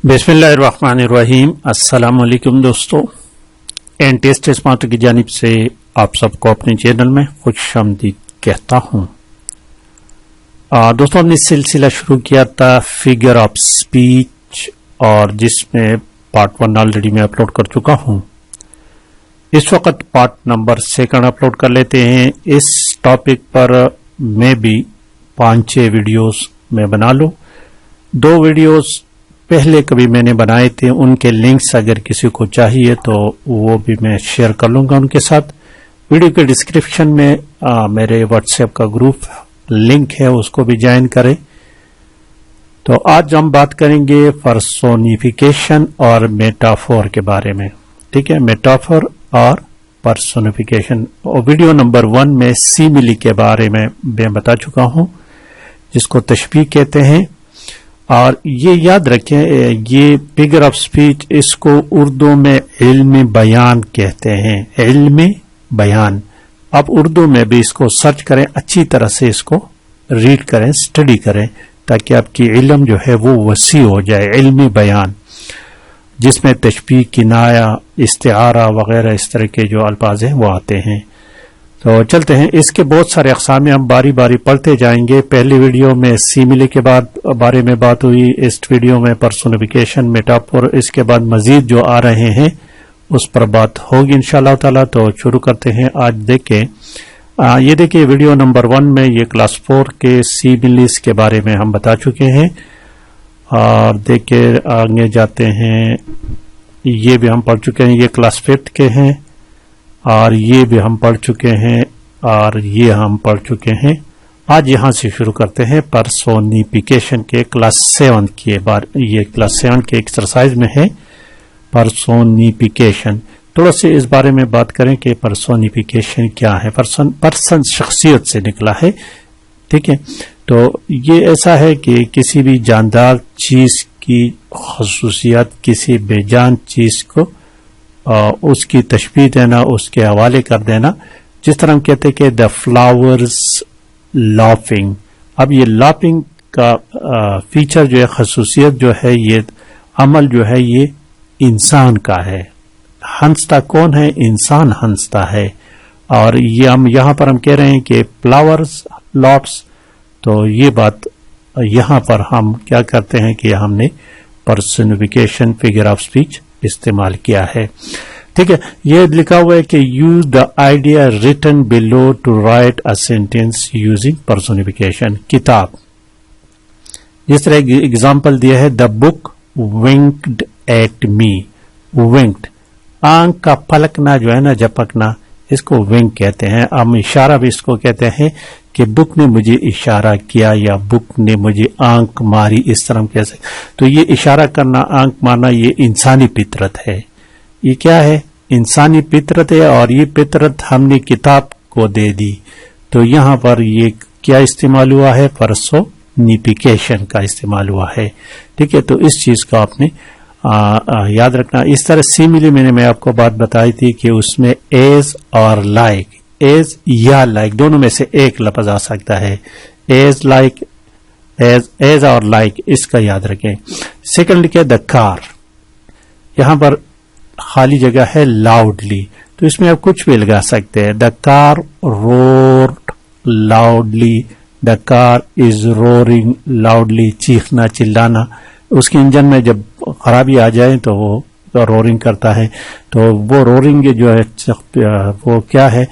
बिस्मिल्लाहिर्रहमानिर्रहीम। अस्सलाम वालेकुम दोस्तों, एंटेस्ट स्मार्ट की जानिब से आप सबको अपने चैनल में खुशामदीद कहता हूं। दोस्तों, हमने सिलसिला शुरू किया था फिगर ऑफ स्पीच और जिसमें पार्ट 1 ऑलरेडी मैं अपलोड कर चुका हूं। इस वक्त पार्ट नंबर 2 अपलोड कर लेते हैं। इस टॉपिक पर मैं भी 5-6 वीडियोस में बना लूं। 2 वीडियोस पहले कभी मैंने बनाए थे, उनके लिंक्स अगर किसी को चाहिए तो वो भी मैं शेयर कर लूंगा उनके साथ। वीडियो के डिस्क्रिप्शन में मेरे व्हाट्सएप का ग्रुप लिंक है, उसको भी ज्वाइन करें। तो आज हम बात करेंगे पर्सोनिफिकेशन और मेटाफोर के बारे में। ठीक है, मेटाफोर और पर्सोनिफिकेशन। और वीडियो नंबर 1 में सिमिली के बारे में मैं बता चुका हूं, जिसको तशबीह कहते हैं। और ये याद रखें, ये फिगर ऑफ स्पीच, इसको उर्दू में इल्म बयान कहते हैं। इल्म बयान। अब उर्दू में भी इसको सर्च करें, अच्छी तरह से इसको रीड करें, स्टडी करें, ताकि आपकी इल्म जो है वो वसी हो जाए। इल्म बयान जिसमें तशबीह, किनाया, इस्तिआरा वगैरह इस तरह के जो अल्फाज हैं वो आते हैं। तो चलते हैं, इसके बहुत सारे अक़साम हम बारी बारी पढ़ते जाएंगे। पहली वीडियो में सिमिले के बारे में बात हुई, इस वीडियो में पर्सोनिफिकेशन, मेटाफोर, इसके बाद मजीद जो आ रहे हैं उस पर बात होगी इंशाअल्लाह ताला। तो शुरू करते हैं। आज देखें, ये देखिए वीडियो नंबर 1 में ये क्लास 4 के सिमिलीज के बारे में हम बता चुके हैं। और देखिए आगे जाते हैं, ये भी हम पढ़ चुके हैं, ये क्लास 5 के हैं। और ये भी हम पढ़ चुके हैं और ये हम पढ़ चुके हैं। आज यहां से शुरू करते हैं पर्सोनिफिकेशन के क्लास 7 के बारे। ये क्लास 7 के एक्सरसाइज में है पर्सोनिफिकेशन। थोड़ा से इस बारे में बात करें कि पर्सोनिफिकेशन क्या है। पर्सन शख्सियत से निकला है। ठीक है, तो ये ऐसा है कि किसी भी जानदार चीज की खसूसियत, किसी बेजान चीज को उसकी तशबीह देना, उसके हवाले कर देना। जिस तरह हम कहते हैं कि द फ्लावर्स लाफिंग। अब ये लाफिंग का फीचर जो है, खसूसियत जो है, ये अमल जो है ये इंसान का है। हंसता कौन है? इंसान हंसता है। और ये हम यहां पर हम कह रहे हैं कि फ्लावर्स लाफ्स। तो ये बात यहां पर हम क्या करते हैं कि हमने पर्सनिफिकेशन फिगर ऑफ स्पीच इस्तेमाल किया है। ठीक है, ये लिखा हुआ है कि use the idea written below to write a sentence using personification. किताब, जिस तरह एग्जांपल दिया है, the book winked at me. Winked, आंख का पलकना जो है ना, झपकना, इसको विंक कहते हैं। हम इशारा भी इसको कहते हैं कि बुक ने मुझे इशारा किया या बुक ने मुझे आंख मारी, इस तरह कैसे। तो ये इशारा करना, आंख मारना, ये इंसानी फितरत है। ये क्या है? इंसानी फितरत है। और ये फितरत हमने किताब को दे दी। तो यहां पर ये क्या इस्तेमाल हुआ है? पर्सोनिफिकेशन का इस्तेमाल हुआ है। ठीक है, तो इस चीज का आपने याद रखना। इस तरह सिमिली मैं आपको बात बताई थी कि उसमें एज और लाइक, एज या लाइक दोनों में से एक लफ्ज आ सकता है। एज, लाइक, एज और लाइक, इसका याद रखें। सेकंड लिखा द कार, यहां पर खाली जगह है लाउडली, तो इसमें आप कुछ भी लगा सकते हैं। The car roared loudly, the car is roaring loudly, चीखना, चिल्लाना। उसके इंजन में जब खराबी आ जाए तो वो रोरिंग करता है। तो वो रोरिंग जो है वो क्या है?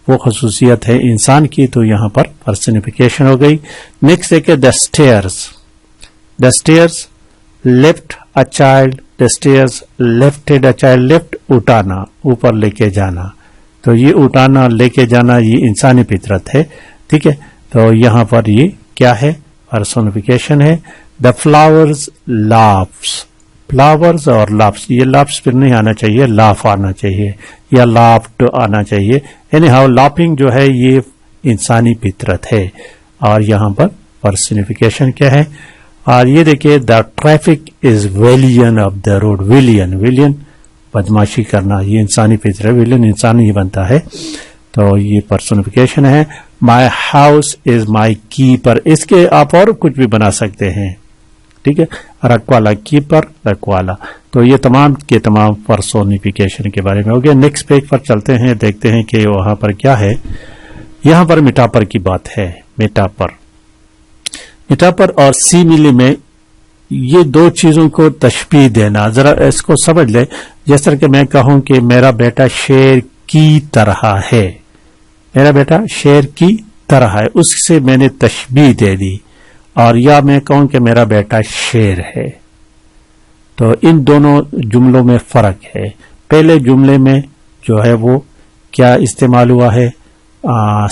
वो खसूसियत है इंसान की। तो यहां पर पर्सनिफिकेशन हो गई। नेक्स्ट है the stairs. The stairs left a child, the stairs lefted a child. Left, उठाना, ऊपर लेके जाना। तो ये उठाना, लेके जाना, ये इंसानी फितरत है। ठीक है, तो यहां पर ये क्या है? पर्सोनिफिकेशन है। The flowers laughs. फ्लावर्स और लाफ्स, ये लाफ्स फिर नहीं आना चाहिए, लाफ आना चाहिए या लाफ्ट आना चाहिए। यानी हाउ लाफिंग जो है ये इंसानी फितरत है। और यहां पर पर्सनिफिकेशन क्या है? और ये देखिए, the traffic is villain of the road. Villain, villain बदमाशी करना, ये इंसानी फितरत। विलियन इंसान ही बनता है। तो ये पर्सोनिफिकेशन है। My house is my keeper, इसके आप और कुछ भी बना सकते हैं। ٹھیک ہے، رکوالا کیپر رکوالا. تو یہ تمام کے تمام پرسونیفیکیشن کے بارے میں ہو گیا. نیکسٹ پیج پر چلتے ہیں، دیکھتے ہیں کہ وہاں پر کیا ہے. یہاں پر میٹاپر کی بات ہے. میٹاپر اور سیمیلے میں یہ دو چیزوں کو تشبیہ دینا، ذرا اس کو سمجھ لیں. جس طرح کہ میں کہوں کہ میرا بیٹا شیر کی طرح ہے، میرا بیٹا شیر کی طرح ہے، اس سے میں نے تشبیہ دے دی. اور یا میں کہوں کہ میرا بیٹا شیر ہے. تو ان دونوں جملوں میں فرق ہے. پہلے جملے میں جو ہے وہ کیا استعمال ہوا ہے،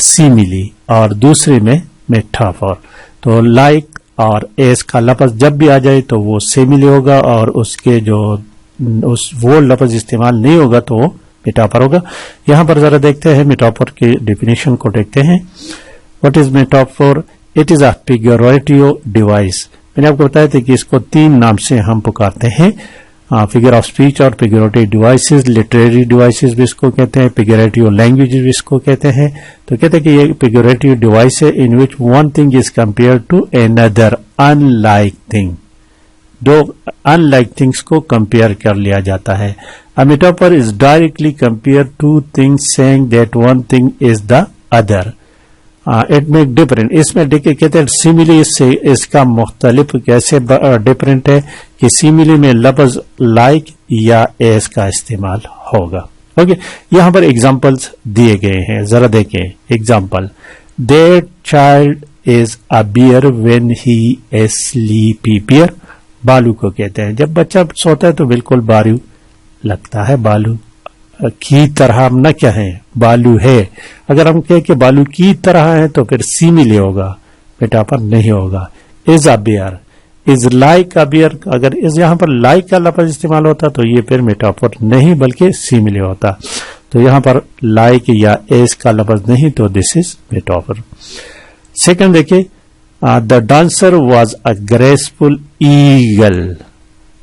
سیمیلی، اور دوسرے میں میٹافور. تو لائک اور ایس کا لفظ جب بھی آ جائے تو وہ سیمیلی ہوگا، اور اس کے جو وہ لفظ استعمال نہیں ہوگا تو وہ میٹافور ہوگا. یہاں پر ذرا دیکھتے ہیں میٹافور کی ڈیفینیشن کو دیکھتے ہیں. What is metaphor? It is a figurative device. میں نے آپ کو بتایا تھا کہ اس کو 3 نام سے ہم پکارتے ہیں، فگر آف اسپیچ اور فیگریٹو ڈیوائسز، لٹریری ڈیوائسز بھی اس کو کہتے ہیں، فیگریٹو لینگویج بھی اس کو کہتے ہیں. تو کہتے ہیں کہ یہ فیگریٹو ڈیوائس ہے in which one thing is compare to اندر ان لائک تھنگ. دو ان لائک تھنگس کو کمپیئر کر لیا جاتا ہے. A metaphor is directly compared to things saying that one thing is the other. It make different. اس میں دیکھیں کہتے ہیں سیمیلی سے اس کا مختلف کیسے ڈفرینٹ ہے کہ سیمیلی میں لفظ لائک یا ایس کا استعمال ہوگا. اوکے، یہاں پر ایگزامپلس دیے گئے ہیں، ذرا دیکھیں. Example: That child is a bear when he is sleepy. bear بالو کو کہتے ہیں. جب بچہ سوتا ہے تو بالکل بالو لگتا ہے. بالو کی طرح ہم نہ کہیں بالو ہے. اگر ہم کہیں کہ بالو کی طرح ہے تو پھر سیمیلی ہوگا، میٹافور نہیں ہوگا. Is a bear, is like a bear. اگر از یہاں پر لائک کا لفظ استعمال ہوتا تو یہ پھر میٹافور نہیں بلکہ سیمیلی ہوتا. تو یہاں پر لائک یا ایز کا لفظ نہیں تو دس از میٹافور. سیکنڈ دیکھیں، the dancer was a graceful eagle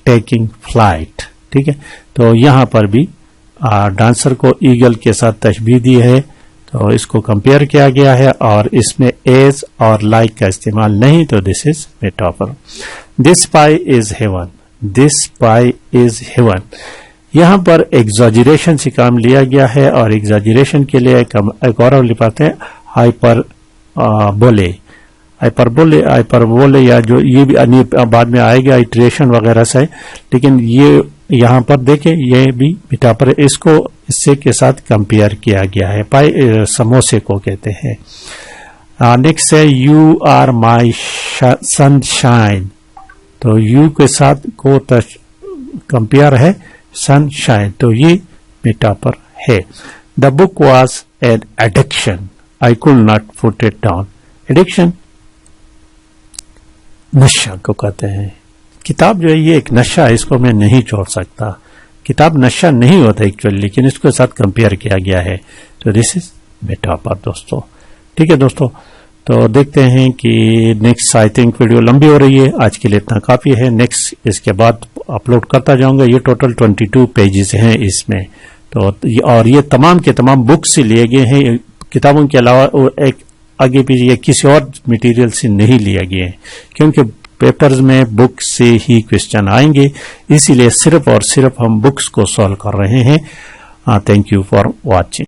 taking flight. ٹھیک ہے، تو یہاں پر بھی ڈانسر کو ایگل کے ساتھ تشبیہ دی ہے، تو اس کو کمپیئر کیا گیا ہے اور اس میں ایز اور لائک کا استعمال نہیں تو دس از میٹافور. دس پائی از ہیون، دس پائی از ہیون. یہاں پر ایگزاجریشن سے کام لیا گیا ہے، اور ایگزاجریشن کے لیے ایک اور لکھاتے ہیں ہائپر بولے. ہائپربولے یا جو یہ بھی بعد میں آئے گا ایٹریشن وغیرہ سے، لیکن یہ یہاں پر دیکھیں یہ بھی میٹافور، اس کو اس سے کے ساتھ کمپیئر کیا گیا ہے. سموسے کو کہتے ہیں. نیکسٹ ہے you are my sunshine. تو یو کے ساتھ کو کمپیئر ہے سن شائن، تو یہ میٹافور ہے. The book was an addiction, I could not put it down. Addiction نشہ کو کہتے ہیں. کتاب جو ہے یہ ایک نشہ ہے، اس کو میں نہیں چھوڑ سکتا. کتاب نشہ نہیں ہوتا ایکچولی، لیکن اس کے ساتھ کمپیئر کیا گیا ہے تو دس از میٹافور دوستو. ٹھیک ہے دوستو، تو دیکھتے ہیں کہ نیکسٹ آئی تھنک ویڈیو لمبی ہو رہی ہے، آج کے لیے اتنا کافی ہے. نیکسٹ اس کے بعد اپلوڈ کرتا جاؤں گا. یہ ٹوٹل 22 پیجز ہیں اس میں، تو اور یہ تمام کے تمام بکس سے لیے گئے ہیں، کتابوں کے علاوہ ایک آگے پیچھے یا کسی اور مٹیریل سے نہیں لیا گیا ہے، کیونکہ پیپرز میں بک سے ہی کوشچن آئیں گے، اسی لیے صرف اور صرف ہم بکس کو سالو کر رہے ہیں. Thank you for watching.